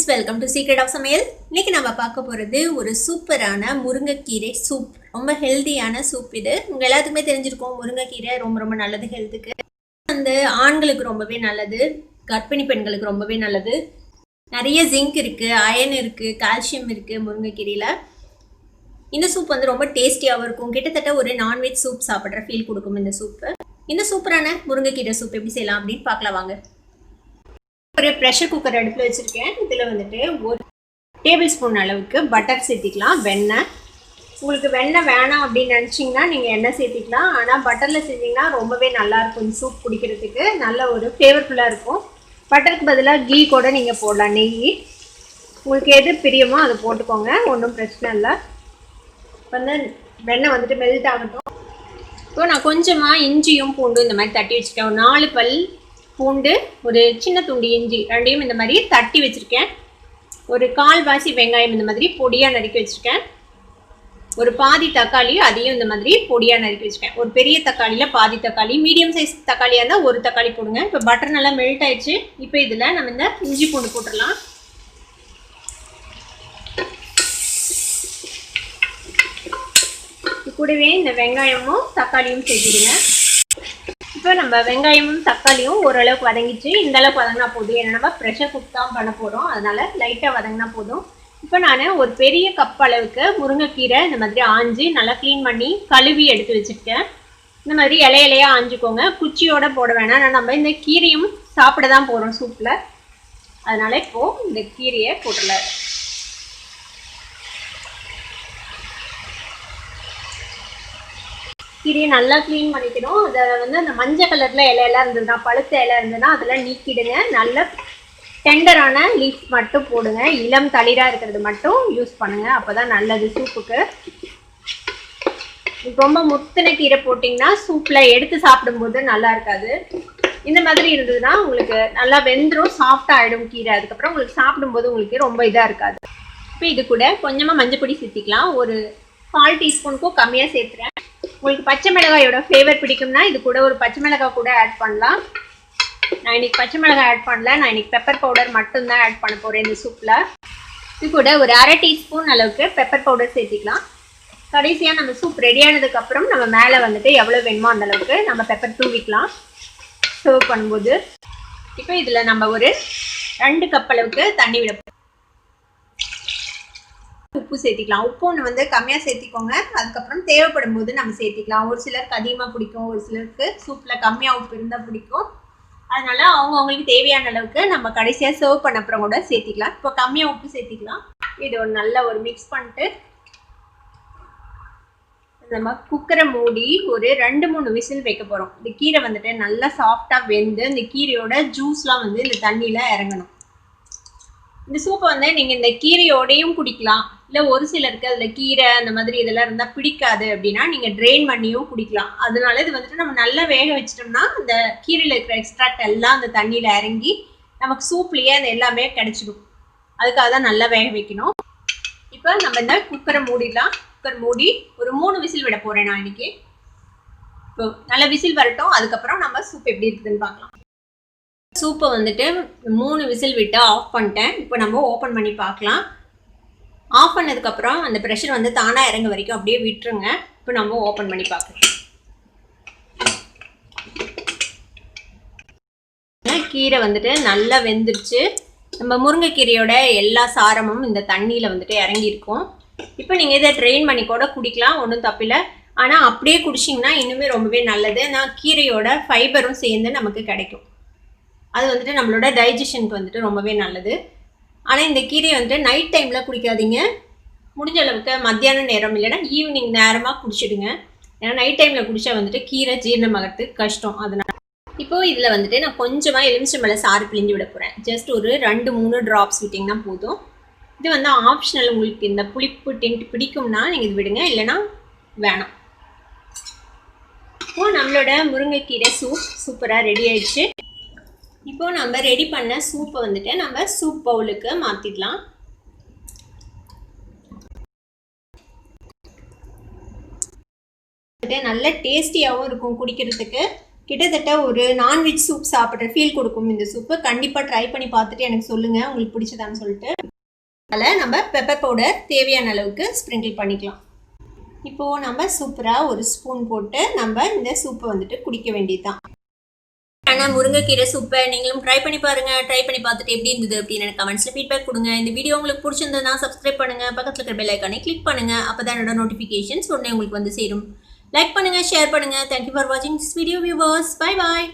Welcome to secret of சமையல். இன்னைக்கு நம்ம பார்க்க போகிறது ஒரு சூப்பரான முருங்கைக்கீரை சூப். ரொம்ப ஹெல்த்தியான சூப் இது. உங்கள் எல்லாத்துக்குமே தெரிஞ்சிருக்கும், முருங்கைக்கீரை ரொம்ப ரொம்ப நல்லது ஹெல்த்துக்கு. வந்து ஆண்களுக்கு ரொம்பவே நல்லது, கர்ப்பிணி பெண்களுக்கு ரொம்பவே நல்லது. நிறைய ஜிங்க் இருக்குது, அயன் இருக்குது, கால்சியம் இருக்குது முருங்கைக்கீரையில். இந்த சூப் வந்து ரொம்ப டேஸ்டியாகவும் இருக்கும். கிட்டத்தட்ட ஒரு நான்வெஜ் சூப் சாப்பிட்ற ஃபீல் கொடுக்கும் இந்த சூப்பு. இந்த சூப்பரான முருங்கைக்கீரை சூப் எப்படி செய்யலாம் அப்படின்னு பார்க்கலாம் வாங்க. ஒரு ப்ரெஷர் குக்கர் அடுப்பில் வச்சுருக்கேன். இதில் வந்துட்டு ஒரு டேபிள் ஸ்பூன் அளவுக்கு பட்டர் சேர்த்திக்கலாம். வெண்ணெய், உங்களுக்கு வெண்ணெய் வேணாம் அப்படின்னு நினச்சிங்கன்னா நீங்கள் எண்ணெய் சேர்த்திக்கலாம். ஆனால் பட்டரில் செஞ்சிங்கன்னா ரொம்பவே நல்லாயிருக்கும். இந்த சூப் குடிக்கிறதுக்கு நல்ல ஒரு ஃப்ளேவர்ஃபுல்லாக இருக்கும். பட்டருக்கு பதிலாக கீ கூட நீங்கள் போடலாம், நெய். உங்களுக்கு எது பிரியமோ அதை போட்டுக்கோங்க, ஒன்றும் பிரச்சனை இல்லை. வந்து வெண்ணெய் வந்துட்டு மெல்ட் ஆகட்டும். இப்போ நான் கொஞ்சமாக இஞ்சியும் பூண்டும் இந்த மாதிரி தட்டி வச்சுருக்கேன். ஒரு 4 பல் பூண்டு, ஒரு சின்ன துண்டு இஞ்சி, ரெண்டையும் இந்த மாதிரி தட்டி வச்சுருக்கேன். ஒரு 1/4 வாசி வெங்காயம் இந்த மாதிரி பொடியாக நறுக்கி வச்சுருக்கேன். ஒரு பாதி தக்காளி, அதையும் இந்த மாதிரி பொடியாக நறுக்கி வச்சுருக்கேன். ஒரு பெரிய தக்காளியில் பாதி தக்காளி, மீடியம் சைஸ் தக்காளியாக இருந்தால் ஒரு தக்காளி போடுங்க. இப்போ பட்டர் நல்லா மெல்ட் ஆயிடுச்சு. இப்போ இதில் நம்ம இந்த இஞ்சி பூண்டு போட்டுடலாம். கூடவே இந்த வெங்காயமும் தக்காளியும் சேர்த்துடுங்க. இப்போ நம்ம வெங்காயமும் தக்காளியும் ஓரளவுக்கு வதங்கிச்சு. இந்த அளவுக்கு வதங்கினா போதும். ஏன்னா நம்ம ப்ரெஷர் குக் தான் பண்ண போகிறோம், அதனால் லைட்டாக வதங்கினா போதும். இப்போ நான் ஒரு பெரிய கப் அளவுக்கு முருங்கைக்கீரை இந்த மாதிரி ஆஞ்சு நல்லா க்ளீன் பண்ணி கழுவி எடுத்து வச்சுருக்கேன். இந்த மாதிரி இலையாக ஆஞ்சிக்கோங்க, குச்சியோடு போட வேணாம். நம்ம இந்த கீரையும் சாப்பிட தான் போகிறோம் சூப்பில், அதனால் இப்போது இந்த கீரையை போட்டுடல. கீரையை நல்லா க்ளீன் பண்ணிக்கணும். அதை வந்து அந்த மஞ்சள் கலரில் இலையெல்லாம் இருந்ததுன்னா, பழுத்த இலை இருந்ததுன்னா அதெல்லாம் நீக்கிடுங்க. நல்ல டெண்டரான லீஃப் மட்டும் போடுங்க. இளம் தளிராக இருக்கிறது மட்டும் யூஸ் பண்ணுங்கள், அப்போ தான் நல்லது சூப்புக்கு. ரொம்ப முத்தின கீரை போட்டிங்கன்னா சூப்பில் எடுத்து சாப்பிடும்போது நல்லா இருக்காது. இந்த மாதிரி இருந்ததுன்னா உங்களுக்கு நல்லா வெந்துடும், சாஃப்டாக ஆகிடும் கீரை. அதுக்கப்புறம் உங்களுக்கு சாப்பிடும்போது உங்களுக்கு ரொம்ப இதாக இருக்காது. இப்போ இது கூட கொஞ்சமாக மஞ்சள் பொடி சேர்த்திக்கலாம். ஒரு 1/4 டீஸ்பூனுக்கும் கம்மியாக சேர்த்துறேன். உங்களுக்கு பச்சை மிளகாயோட ஃப்ளேவர் பிடிக்கும்னா இது கூட ஒரு பச்சை மிளகாய் கூட ஆட் பண்ணலாம். நான் இன்றைக்கி பச்சை மிளகாய் ஆட் பண்ணல, நான் இன்றைக்கி பெப்பர் பவுடர் மட்டும்தான் ஆட் பண்ண போகிறேன் இந்த சூப்பில். இது கூட ஒரு 1/2 டீஸ்பூன் அளவுக்கு பெப்பர் பவுடர் சேர்த்திக்கலாம். கடைசியாக நம்ம சூப் ரெடி ஆனதுக்கப்புறம் நம்ம மேலே வந்துட்டு எவ்வளோ வேணுமோ அந்த அளவுக்கு நம்ம பெப்பர் தூவிக்கலாம் சர்வ் பண்ணும்போது. இப்போ இதில் நம்ம ஒரு 2 கப் அளவுக்கு தண்ணி விட உப்பு சேர்த்திக்கலாம். உப்பு ஒன்று வந்து கம்மியாக சேர்த்திக்கோங்க, அதுக்கப்புறம் தேவைப்படும் போது நம்ம சேர்த்திக்கலாம். ஒரு சிலருக்கு அதிகமாக பிடிக்கும், ஒரு சிலருக்கு சூப்பில் கம்மியாக உப்பு இருந்தால் பிடிக்கும். அதனால அவங்களுக்கு தேவையான அளவுக்கு நம்ம கடைசியாக சர்வ் பண்ண அப்புறம் கூட சேர்த்திக்கலாம். இப்போ கம்மியாக உப்பு சேர்த்திக்கலாம். இது ஒரு நல்ல ஒரு மிக்ஸ் பண்ணிட்டு நம்ம குக்கரை மூடி ஒரு 2-3 விசில் வைக்க போகிறோம். இந்த கீரை வந்துட்டு நல்லா சாஃப்டாக வெந்து இந்த கீரையோட ஜூஸ்லாம் வந்து இந்த தண்ணியில் இறங்கணும். இந்த சூப்பை வந்து நீங்கள் இந்த கீரையோடையும் குடிக்கலாம், இல்லை ஒரு சிலருக்கு அதில் கீரை அந்த மாதிரி இதெல்லாம் இருந்தால் பிடிக்காது அப்படின்னா நீங்கள் ட்ரெயின் பண்ணியும் குடிக்கலாம். அதனால இது வந்துட்டு நம்ம நல்லா வேக வச்சிட்டோம்னா அந்த கீரையில் இருக்கிற எக்ஸ்ட்ராக்ட் எல்லாம் அந்த தண்ணியில் இறங்கி நமக்கு சூப்லேயே அது எல்லாமே கிடைச்சிடும். அதுக்காக தான் நல்லா வேக வைக்கணும். இப்போ நம்ம இந்த குக்கரை மூடிடலாம். குக்கர் மூடி ஒரு 3 விசில் விட போகிறேன் நான் இன்னைக்கு. இப்போ நல்ல விசில் வரட்டும், அதுக்கப்புறம் நம்ம சூப் எப்படி இருக்குதுன்னு பார்க்கலாம். சூப்பை வந்துட்டு 3 விசில் விட்டு ஆஃப் பண்ணிட்டேன். இப்போ நம்ம ஓப்பன் பண்ணி பார்க்கலாம். ஆஃப் பண்ணதுக்கப்புறம் அந்த ப்ரெஷர் வந்து தானாக இறங்க வரைக்கும் அப்படியே விட்டுருங்க. இப்போ நம்ம ஓப்பன் பண்ணி பார்க்கலாம். கீரை வந்துட்டு நல்லா வெந்துருச்சு. நம்ம முருங்கைக்கீரையோட எல்லா சாரமும் இந்த தண்ணியில் வந்துட்டு இறங்கியிருக்கும். இப்போ நீங்கள் இதை ட்ரெயின் பண்ணி கூட குடிக்கலாம், ஒன்றும் தப்பில்லை. ஆனால் அப்படியே குடிச்சிங்கன்னா இன்னுமே ரொம்பவே நல்லது. நான் கீரையோட ஃபைபரும் சேர்ந்து நமக்கு கிடைக்கும். அது வந்துட்டு நம்மளோட டைஜஷனுக்கு வந்துட்டு ரொம்பவே நல்லது. ஆனால் இந்த கீரையை வந்துட்டு நைட் டைமில் குடிக்காதீங்க. முடிஞ்ச அளவுக்கு மத்தியான நேரம் இல்லைன்னா ஈவினிங் நேரமாக குடிச்சிடுங்க. ஏன்னா நைட் டைமில் குடித்தா வந்துட்டு கீரை ஜீரணமாகறதுக்கு கஷ்டம். அதனால் இப்போது இதில் வந்துட்டு நான் கொஞ்சமாக எலுமிச்சம்பழம் சாறு பிழிஞ்சு விட போகிறேன். ஜஸ்ட் ஒரு 2-3 ட்ராப்ஸ் விட்டிங்கன்னா போதும். இது வந்து ஆப்ஷனல். உங்களுக்கு இந்த புளிப்பு டென்ட் பிடிக்கும்னா நீங்கள் இது விடுங்க, இல்லைன்னா வேணாம். இப்போது நம்மளோட முருங்கைக்கீரை சூப் சூப்பராக ரெடி ஆயிடுச்சு. இப்போ நம்ம ரெடி பண்ண சூப்பை வந்துட்டு நம்ம சூப் பவுலுக்கு மாற்றிடலாம். நல்ல டேஸ்டியாகவும் இருக்கும் குடிக்கிறதுக்கு. கிட்டத்தட்ட ஒரு நான்வெஜ் சூப் சாப்பிட்ற ஃபீல் கொடுக்கும் இந்த சூப்பு. கண்டிப்பாக ட்ரை பண்ணி பார்த்துட்டு எனக்கு சொல்லுங்கள் உங்களுக்கு பிடிச்சதான்னு சொல்லிட்டு. அதில் நம்ம பெப்பர் பவுடர் தேவையான அளவுக்கு ஸ்ப்ரிங்கிள் பண்ணிக்கலாம். இப்போது நம்ம சூப்பராக ஒரு ஸ்பூன் போட்டு நம்ம இந்த சூப்பை வந்துட்டு குடிக்க வேண்டியது தான். ஆனால் முருங்கைக்கீரை சூப்பை நீங்களும் ட்ரை பண்ணி பாருங்கள். ட்ரை பண்ணி பார்த்துட்டு எப்படி இருந்தது அப்படின்னு எனக்கு கமெண்ட்ஸில் ஃபீட்பேக் கொடுங்க. இந்த வீடியோ உங்களுக்கு பிடிச்சிருந்ததுன்னா சப்ஸ்கிரைப் பண்ணுங்கள், பக்கத்தில் இருக்கிற பெல் ஐக்கானை கிளிக் பண்ணுங்கள். அப்போ தான் என்னோட நோட்டிஃபிகேஷன்ஸ் உடனே உங்களுக்கு வந்து சேரும். லைக் பண்ணுங்கள், ஷேர் பண்ணுங்கள். தேங்க்யூ ஃபார் வாட்சிங் this video viewers. Bye bye.